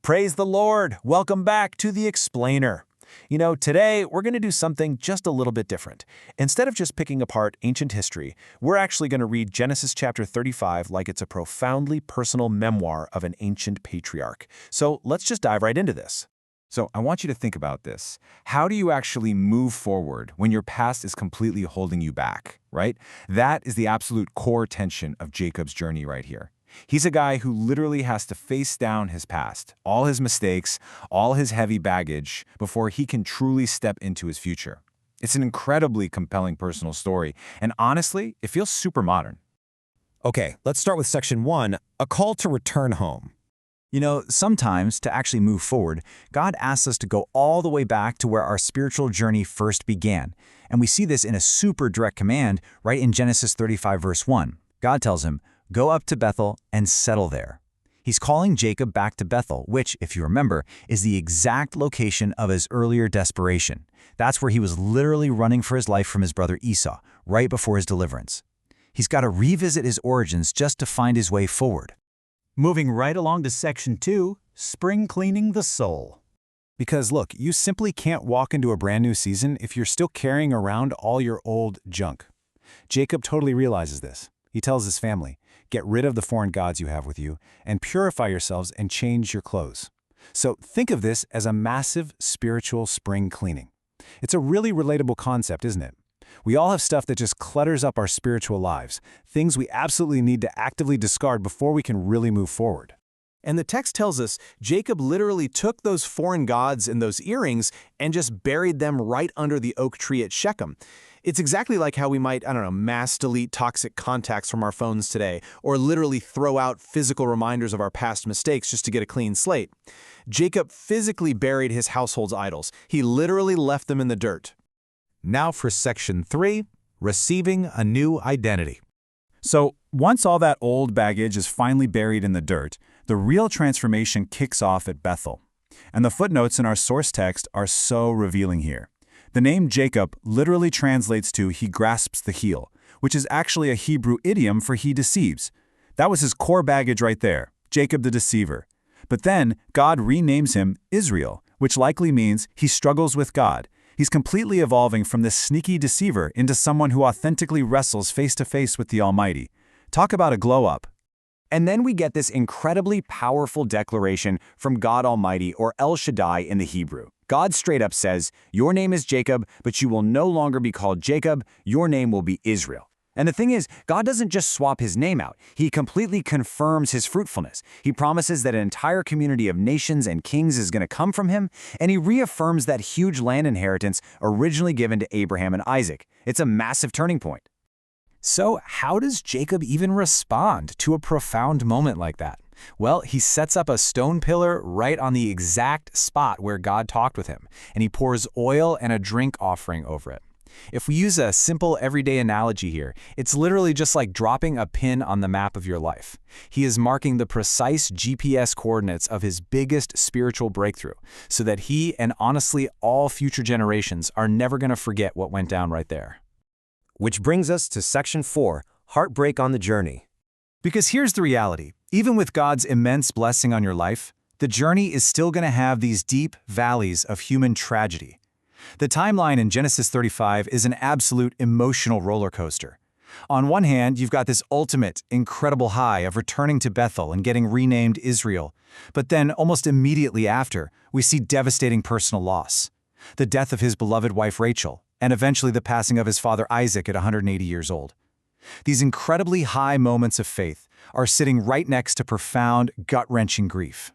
Praise the Lord! Welcome back to The Explainer. Today we're going to do something just a little bit different. Instead of just picking apart ancient history, we're actually going to read Genesis chapter 35 like it's a profoundly personal memoir of an ancient patriarch. So let's just dive right into this. So I want you to think about this. How do you actually move forward when your past is completely holding you back, right? That is the absolute core tension of Jacob's journey right here. He's a guy who literally has to face down his past, all his mistakes, all his heavy baggage, before he can truly step into his future. It's an incredibly compelling personal story, and honestly, it feels super modern. Okay, let's start with section 1, a call to return home. Sometimes, to actually move forward, God asks us to go all the way back to where our spiritual journey first began. And we see this in a super direct command right in Genesis 35 verse 1. God tells him, "Go up to Bethel and settle there." He's calling Jacob back to Bethel, which, if you remember, is the exact location of his earlier desperation. That's where he was literally running for his life from his brother Esau, right before his deliverance. He's got to revisit his origins just to find his way forward. Moving right along to section 2, spring cleaning the soul. Because look, you simply can't walk into a brand new season if you're still carrying around all your old junk. Jacob totally realizes this. He tells his family, "Get rid of the foreign gods you have with you, and purify yourselves and change your clothes." So think of this as a massive spiritual spring cleaning. It's a really relatable concept, isn't it? We all have stuff that just clutters up our spiritual lives, things we absolutely need to actively discard before we can really move forward. And the text tells us Jacob literally took those foreign gods and those earrings and just buried them right under the oak tree at Shechem. It's exactly like how we might, mass delete toxic contacts from our phones today, or literally throw out physical reminders of our past mistakes just to get a clean slate. Jacob physically buried his household's idols. He literally left them in the dirt. Now for section 3, receiving a new identity. So once all that old baggage is finally buried in the dirt, the real transformation kicks off at Bethel. And the footnotes in our source text are so revealing here. The name Jacob literally translates to "he grasps the heel," which is actually a Hebrew idiom for "he deceives." That was his core baggage right there, Jacob the deceiver. But then God renames him Israel, which likely means he struggles with God. He's completely evolving from this sneaky deceiver into someone who authentically wrestles face to face with the Almighty. Talk about a glow-up. And then we get this incredibly powerful declaration from God Almighty, or El Shaddai in the Hebrew. God straight up says, "Your name is Jacob, but you will no longer be called Jacob. Your name will be Israel." And the thing is, God doesn't just swap his name out. He completely confirms his fruitfulness. He promises that an entire community of nations and kings is going to come from him, and he reaffirms that huge land inheritance originally given to Abraham and Isaac. It's a massive turning point. So how does Jacob even respond to a profound moment like that? Well, he sets up a stone pillar right on the exact spot where God talked with him, and he pours oil and a drink offering over it. If we use a simple everyday analogy here, it's literally just like dropping a pin on the map of your life. He is marking the precise GPS coordinates of his biggest spiritual breakthrough, so that he and honestly all future generations are never going to forget what went down right there. Which brings us to section 4, heartbreak on the journey. Because here's the reality. Even with God's immense blessing on your life, the journey is still going to have these deep valleys of human tragedy. The timeline in Genesis 35 is an absolute emotional roller coaster. On one hand, you've got this ultimate, incredible high of returning to Bethel and getting renamed Israel. But then, almost immediately after, we see devastating personal loss. The death of his beloved wife Rachel, and eventually the passing of his father Isaac at 180 years old. These incredibly high moments of faith are sitting right next to profound, gut-wrenching grief.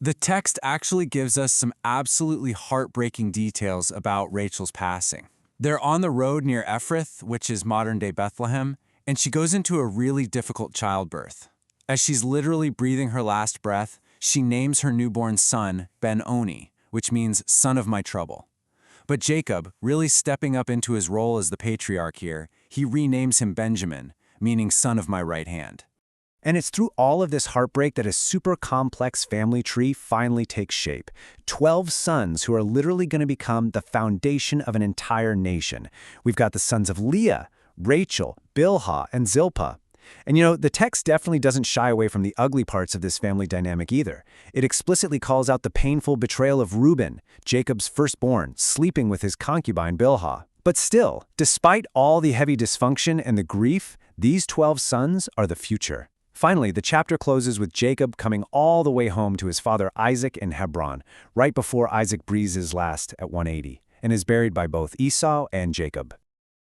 The text actually gives us some absolutely heartbreaking details about Rachel's passing. They're on the road near Ephrath, which is modern-day Bethlehem, and she goes into a really difficult childbirth. As she's literally breathing her last breath, she names her newborn son Ben-Oni, which means son of my trouble. But Jacob, really stepping up into his role as the patriarch here, he renames him Benjamin, meaning son of my right hand. And it's through all of this heartbreak that a super complex family tree finally takes shape. 12 sons who are literally going to become the foundation of an entire nation. We've got the sons of Leah, Rachel, Bilhah, and Zilpah. And the text definitely doesn't shy away from the ugly parts of this family dynamic either. It explicitly calls out the painful betrayal of Reuben, Jacob's firstborn, sleeping with his concubine Bilhah. But still, despite all the heavy dysfunction and the grief, these 12 sons are the future. Finally, the chapter closes with Jacob coming all the way home to his father Isaac in Hebron, right before Isaac breathes his last at 180, and is buried by both Esau and Jacob.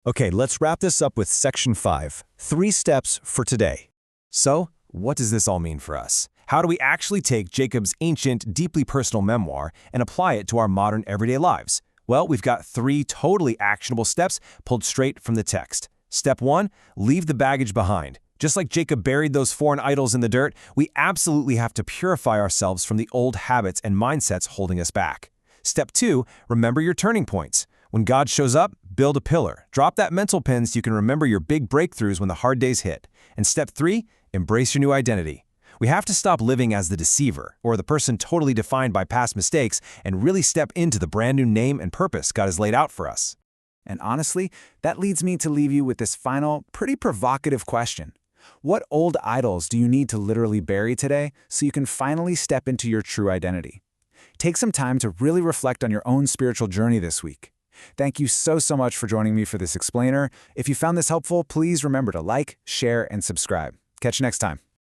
Okay, let's wrap this up with Section 5, 3 steps for today. So, what does this all mean for us? How do we actually take Jacob's ancient, deeply personal memoir and apply it to our modern everyday lives? Well, we've got 3 totally actionable steps pulled straight from the text. Step 1, leave the baggage behind. Just like Jacob buried those foreign idols in the dirt, we absolutely have to purify ourselves from the old habits and mindsets holding us back. Step 2, remember your turning points. When God shows up, build a pillar. Drop that mental pin so you can remember your big breakthroughs when the hard days hit. And step 3, embrace your new identity. We have to stop living as the deceiver, or the person totally defined by past mistakes, and really step into the brand new name and purpose God has laid out for us. And honestly, that leads me to leave you with this final, pretty provocative question. What old idols do you need to literally bury today so you can finally step into your true identity? Take some time to really reflect on your own spiritual journey this week. Thank you so much for joining me for this explainer. If you found this helpful, please remember to like, share, and subscribe. Catch you next time.